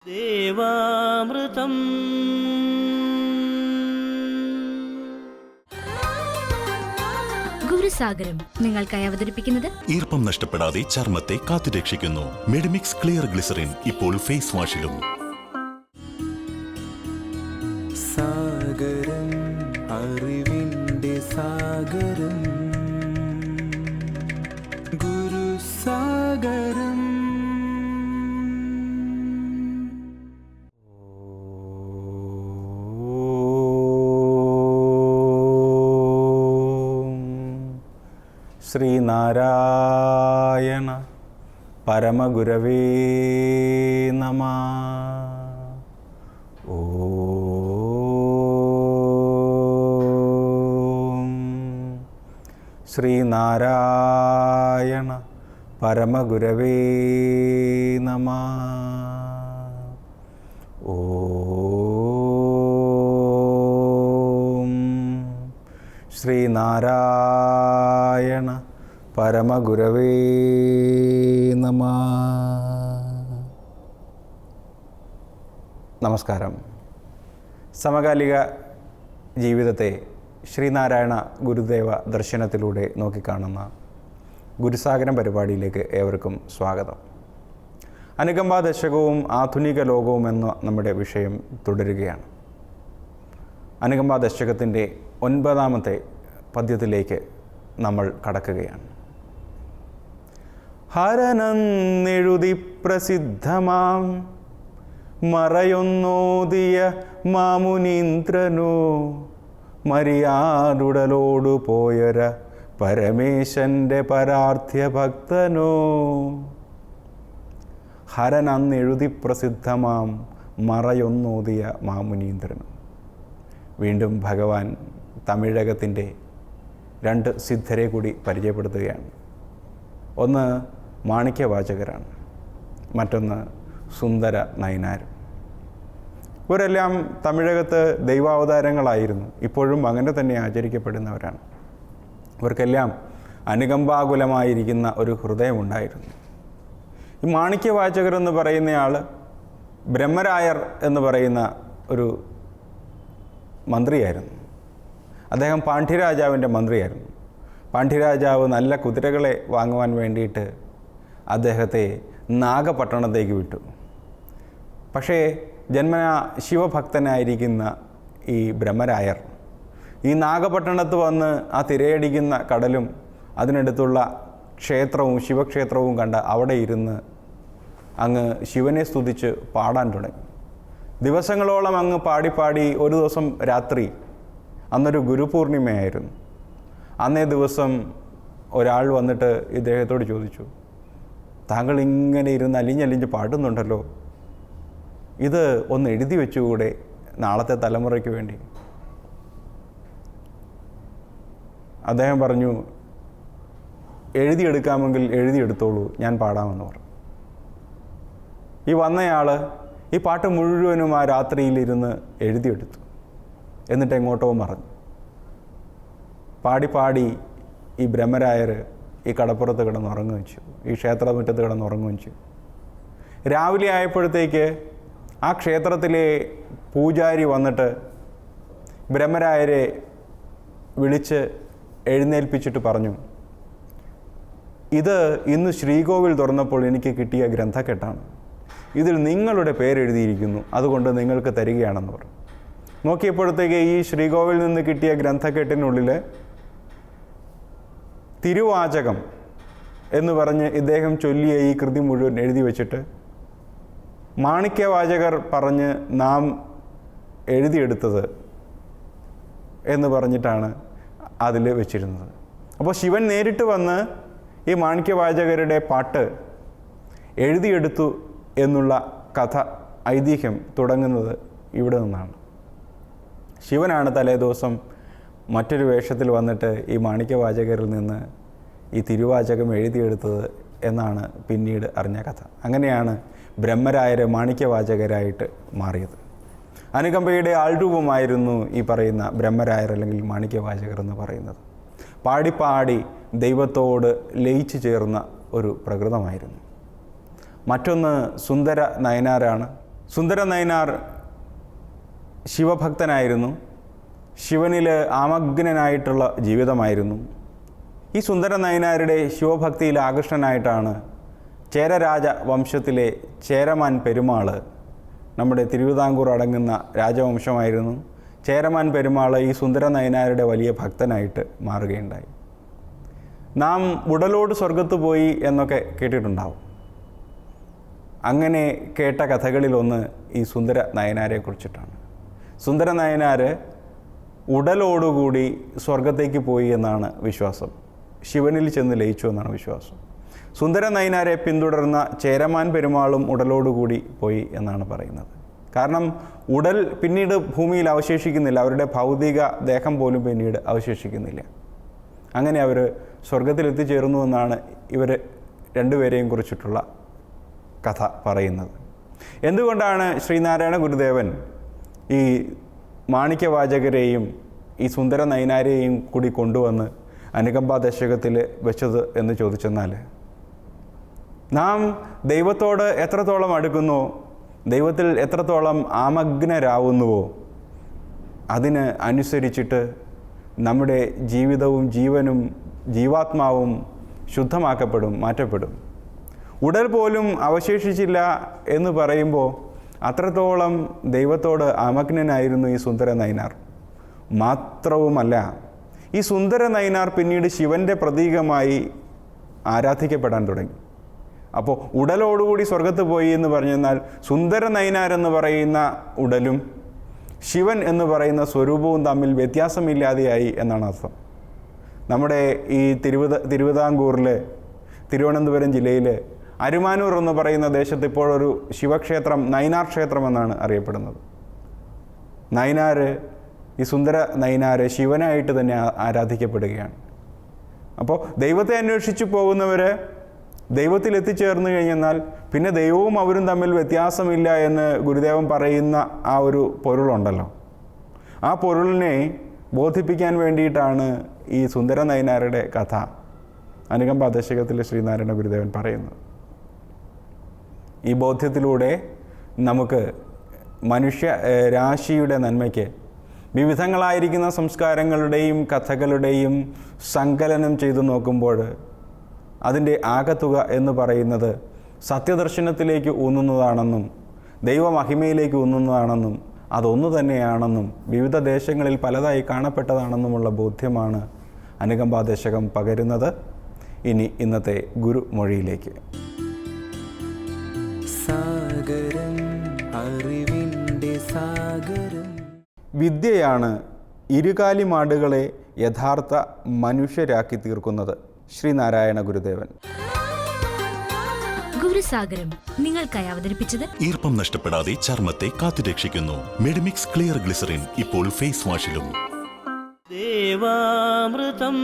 ദേവാമൃതം. ഗുരുസാഗരം നിങ്ങൾക്കായി അവതരിപ്പിക്കുന്നത് ഈർപ്പം നഷ്ടപ്പെടാതെ ചർമ്മത്തെ കാത്തുരക്ഷിക്കുന്നു. മെഡിമിക്സ് ക്ലിയർ ഗ്ലിസറിൻ ഇപ്പോൾ ഫേസ് വാഷിലും. സാഗരം അറിവിന്റെ സാഗരം ഗുരുസാഗരം. ശ്രീനാരായണ പരമഗുരവേ നമഃ. ഓം ശ്രീനാരായണ പരമഗുരവേ നമഃ. ഓം ശ്രീനാരായണ പരമഗുരവേ നമഃ. നമസ്കാരം. സമകാലിക ജീവിതത്തെ ശ്രീനാരായണ ഗുരുദേവ ദർശനത്തിലൂടെ നോക്കിക്കാണുന്ന ഗുരുസാഗരം പരിപാടിയിലേക്ക് ഏവർക്കും സ്വാഗതം. അനുകമ്പാ ദശകവും ആധുനിക ലോകവും എന്ന നമ്മുടെ വിഷയം തുടരുകയാണ്. അനുകമ്പാ ദശകത്തിൻ്റെ 9ാമത്തെ പദ്യത്തിലേക്ക് നമ്മൾ കടക്കുകയാണ്. ഹരനെന്നെഴുതി പ്രസിദ്ധമാം മറയൊന്നോദിയ മാമുനീന്ദ്രനോ മരിയാടുടലോടു പോയൊര പരമേശന്റെ പരാർത്ഥ്യ ഭക്തനോ. ഹരനെന്നെഴുതി പ്രസിദ്ധമാം മറയൊന്നോദിയ മാമുനീന്ദ്രനോ. വീണ്ടും ഭഗവാൻ തമിഴകത്തിൻ്റെ 2 സിദ്ധരെ കൂടി പരിചയപ്പെടുത്തുകയാണ്. ഒന്ന് മാണിക്യവാചകരാണ്, മറ്റൊന്ന് സുന്ദര നയനാരും. ഇവരെല്ലാം തമിഴകത്ത് ദൈവാവതാരങ്ങളായിരുന്നു, ഇപ്പോഴും അങ്ങനെ തന്നെ ആചരിക്കപ്പെടുന്നവരാണ്. ഇവർക്കെല്ലാം അനുകമ്പാകുലമായിരിക്കുന്ന ഒരു ഹൃദയമുണ്ടായിരുന്നു. ഈ മാണിക്യവാചകർ എന്ന് പറയുന്നയാൾ ബ്രഹ്മരായർ എന്ന് പറയുന്ന ഒരു മന്ത്രിയായിരുന്നു. അദ്ദേഹം പാണ്ഡ്യരാജാവിൻ്റെ മന്ത്രിയായിരുന്നു. പാണ്ഡ്യരാജാവ് നല്ല കുതിരകളെ വാങ്ങുവാൻ വേണ്ടിയിട്ട് അദ്ദേഹത്തെ നാഗപട്ടണത്തേക്ക് വിട്ടു. പക്ഷേ ജന്മനാ ശിവഭക്തനായിരിക്കുന്ന ഈ ബ്രഹ്മരായർ ഈ നാഗപട്ടണത്ത് വന്ന് ആ തിരയടിക്കുന്ന കടലും അതിനടുത്തുള്ള ക്ഷേത്രവും ശിവക്ഷേത്രവും കണ്ട് അവിടെ ഇരുന്ന് അങ്ങ് ശിവനെ സ്തുതിച്ച് പാടാൻ തുടങ്ങി. ദിവസങ്ങളോളം അങ്ങ് പാടി ഒരു ദിവസം രാത്രി, അന്നൊരു ഗുരുപൂർണിമയായിരുന്നു, അന്നേ ദിവസം ഒരാൾ വന്നിട്ട് ഇദ്ദേഹത്തോട് ചോദിച്ചു, താങ്കൾ ഇങ്ങനെ ഇരുന്ന് അലിഞ്ഞലിഞ്ഞ് പാടുന്നുണ്ടല്ലോ, ഇത് ഒന്ന് എഴുതി വെച്ചുകൂടെ നാളത്തെ തലമുറയ്ക്ക് വേണ്ടി? അദ്ദേഹം പറഞ്ഞു, എഴുതിയെടുക്കാമെങ്കിൽ എഴുതിയെടുത്തോളൂ, ഞാൻ പാടാമെന്ന് പറഞ്ഞു. ഈ വന്നയാൾ ഈ പാട്ട് മുഴുവനും ആ രാത്രിയിലിരുന്ന് എഴുതിയെടുത്തു. എന്നിട്ട് എങ്ങോട്ടോ മറഞ്ഞു. പാടി ഈ ബ്രഹ്മരായർ ഈ കടപ്പുറത്ത് കിടന്നുറങ്ങുകയും ചെയ്തു, ഈ ക്ഷേത്രമുറ്റത്ത് കിടന്നുറങ്ങുകയും ചെയ്തു. രാവിലെ ആയപ്പോഴത്തേക്ക് ആ ക്ഷേത്രത്തിലെ പൂജാരി വന്നിട്ട് ബ്രഹ്മരായരെ വിളിച്ച് എഴുന്നേൽപ്പിച്ചിട്ട് പറഞ്ഞു, ഇത് ഇന്ന് ശ്രീകോവിൽ തുറന്നപ്പോൾ എനിക്ക് കിട്ടിയ ഗ്രന്ഥക്കെട്ടാണ്, ഇതിൽ നിങ്ങളുടെ പേരെഴുതിയിരിക്കുന്നു, അതുകൊണ്ട് നിങ്ങൾക്ക് തരികയാണെന്ന് പറഞ്ഞു. നോക്കിയപ്പോഴത്തേക്ക് ഈ ശ്രീകോവിൽ നിന്ന് കിട്ടിയ ഗ്രന്ഥക്കെട്ടിനുള്ളിൽ തിരുവാചകം എന്ന് പറഞ്ഞ് ഇദ്ദേഹം ചൊല്ലിയ ഈ കൃതി മുഴുവൻ എഴുതി വച്ചിട്ട് മാണിക്യവാചകർ പറഞ്ഞ് നാം എഴുതിയെടുത്തത് എന്ന് പറഞ്ഞിട്ടാണ് അതിൽ വെച്ചിരുന്നത്. അപ്പോൾ ശിവൻ നേരിട്ട് വന്ന് ഈ മാണിക്യവാചകരുടെ പാട്ട് എഴുതിയെടുത്തു എന്നുള്ള കഥ, ഐതിഹ്യം തുടങ്ങുന്നത് ഇവിടെ നിന്നാണ്. ശിവനാണ് തലേദിവസം മറ്റൊരു വേഷത്തിൽ വന്നിട്ട് ഈ മാണിക്യവാചകരിൽ നിന്ന് ഈ തിരുവാചകം എഴുതിയെടുത്തത് എന്നാണ് പിന്നീട് അറിഞ്ഞ കഥ. അങ്ങനെയാണ് ബ്രഹ്മരായർ മാണിക്യവാചകരായിട്ട് മാറിയത്. അനുകമ്പയുടെ ആൾരൂപമായിരുന്നു ഈ പറയുന്ന ബ്രഹ്മരായർ അല്ലെങ്കിൽ മാണിക്യവാചകർ എന്ന് പറയുന്നത്. പാടി ദൈവത്തോട് ലയിച്ചു ചേർന്ന ഒരു പ്രകൃതമായിരുന്നു. മറ്റൊന്ന് സുന്ദര നയനാരാണ്. സുന്ദരൻ നയനാർ ശിവഭക്തനായിരുന്നു. ശിവനിൽ ആമഗ്നനായിട്ടുള്ള ജീവിതമായിരുന്നു. ഈ സുന്ദരൻ നയനാരുടെ ശിവഭക്തിയിൽ ആകൃഷ്ടനായിട്ടാണ് ചേരരാജ വംശത്തിലെ ചേരമാൻ പെരുമാൾ, നമ്മുടെ തിരുവിതാംകൂർ അടങ്ങുന്ന രാജവംശമായിരുന്നു, ചേരമാൻ പെരുമാൾ ഈ സുന്ദരൻ നയനാരുടെ വലിയ ഭക്തനായിട്ട് മാറുകയുണ്ടായി. നാം ഉടലോട് സ്വർഗത്ത് പോയി എന്നൊക്കെ കേട്ടിട്ടുണ്ടാവും. അങ്ങനെ കേട്ട കഥകളിലൊന്ന് ഈ സുന്ദര നയനാരെ കുറിച്ചിട്ടാണ്. സുന്ദര നയനാർ ഉടലോടുകൂടി സ്വർഗത്തേക്ക് പോയി എന്നാണ് വിശ്വാസം. ശിവനിൽ ചെന്ന് ലയിച്ചു എന്നാണ് വിശ്വാസം. സുന്ദര നയനാരെ പിന്തുടർന്ന ചേരമാൻ പെരുമാളും ഉടലോടുകൂടി പോയി എന്നാണ് പറയുന്നത്. കാരണം ഉടൽ പിന്നീട് ഭൂമിയിൽ അവശേഷിക്കുന്നില്ല, അവരുടെ ഭൗതിക ദേഹം പോലും പിന്നീട് അവശേഷിക്കുന്നില്ല. അങ്ങനെ അവർ സ്വർഗത്തിലെത്തിച്ചേർന്നു എന്നാണ് ഇവർ രണ്ടുപേരെയും കുറിച്ചിട്ടുള്ള കഥ പറയുന്നത്. എന്തുകൊണ്ടാണ് ശ്രീനാരായണ ഗുരുദേവൻ ഈ മാണിക്യവാചകരെയും ഈ സുന്ദര നയനാരെയും കൂടി കൊണ്ടുവന്ന് അനുകമ്പ ദശകത്തിൽ വെച്ചത് എന്ന് ചോദിച്ചെന്നാൽ, നാം ദൈവത്തോട് എത്രത്തോളം അടുക്കുന്നോ, ദൈവത്തിൽ എത്രത്തോളം ആമഗ്നരാവുന്നുവോ അതിന് അനുസരിച്ചിട്ട് നമ്മുടെ ജീവിതവും ജീവനും ജീവാത്മാവും ശുദ്ധമാക്കപ്പെടും, മാറ്റപ്പെടും. ഉടൽ പോലും അവശേഷിച്ചില്ല എന്ന് പറയുമ്പോൾ അത്രത്തോളം ദൈവത്തോട് ആമഗ്നനായിരുന്നു ഈ സുന്ദര നയനാർ. മാത്രവുമല്ല, ഈ സുന്ദര നയനാർ പിന്നീട് ശിവൻ്റെ പ്രതീകമായി ആരാധിക്കപ്പെടാൻ തുടങ്ങി. അപ്പോൾ ഉടലോടുകൂടി സ്വർഗത്ത് പോയി എന്ന് പറഞ്ഞെന്നാൽ സുന്ദര നയനാർ എന്ന് പറയുന്ന ഉടലും ശിവൻ എന്ന് പറയുന്ന സ്വരൂപവും തമ്മിൽ വ്യത്യാസമില്ലാതെയായി എന്നാണ് അർത്ഥം. നമ്മുടെ ഈ തിരുവിതാംകൂറിൽ തിരുവനന്തപുരം ജില്ലയിൽ അരുമാനൂർ എന്ന് പറയുന്ന ദേശത്ത് ഇപ്പോഴൊരു ശിവക്ഷേത്രം നയനാർ ക്ഷേത്രം എന്നാണ് അറിയപ്പെടുന്നത്. നയനാർ, ഈ സുന്ദര നയനാർ ശിവനായിട്ട് തന്നെ ആരാധിക്കപ്പെടുകയാണ്. അപ്പോൾ ദൈവത്തെ അന്വേഷിച്ച് പോകുന്നവർ ദൈവത്തിൽ എത്തിച്ചേർന്ന് കഴിഞ്ഞെന്നാൽ പിന്നെ ദൈവവും അവരും തമ്മിൽ വ്യത്യാസമില്ല എന്ന് ഗുരുദേവൻ പറയുന്ന ആ ഒരു പൊരുളുണ്ടല്ലോ, ആ പൊരുളിനെ ബോധിപ്പിക്കാൻ വേണ്ടിയിട്ടാണ് ഈ സുന്ദര നയനാരുടെ കഥ അനുകമ്പ ദശകത്തിൽ ശ്രീനാരായണ ഗുരുദേവൻ പറയുന്നത്. ഈ ബോധ്യത്തിലൂടെ നമുക്ക് മനുഷ്യ രാശിയുടെ നന്മയ്ക്ക് വിവിധങ്ങളായിരിക്കുന്ന സംസ്കാരങ്ങളുടെയും കഥകളുടെയും സങ്കലനം ചെയ്തു നോക്കുമ്പോൾ അതിൻ്റെ ആകത്തുക എന്ന് പറയുന്നത് സത്യദർശനത്തിലേക്ക് ഊന്നുന്നതാണെന്നും ദൈവമഹിമയിലേക്ക് ഊന്നുന്നതാണെന്നും അതൊന്നു തന്നെയാണെന്നും വിവിധ ദേശങ്ങളിൽ പലതായി കാണപ്പെട്ടതാണെന്നുമുള്ള ബോധ്യമാണ് അനുകമ്പാ ദശകം പകരുന്നത്. ഇനി ഇന്നത്തെ ഗുരുമൊഴിയിലേക്ക്. സാഗരം അറിവിൻ്റെ സാഗരം. വിദ്യയാണ് ഇരുകാലിമാടുകളെ യഥാർത്ഥ മനുഷ്യരാക്കി തീർക്കുന്നത്. ശ്രീനാരായണ ഗുരുദേവൻ. ഗുരുസാഗരം നിങ്ങൾക്കായി അവതരിപ്പിച്ചത് ഈർപ്പം നഷ്ടപ്പെടാതെ ചർമ്മത്തെ കാത്തുരക്ഷിക്കുന്നു മെഡിമിക്സ് ക്ലിയർ ഗ്ലിസറിൻ ഇപ്പോൾ ഫേസ് വാഷിലും. ദേവാമൃതം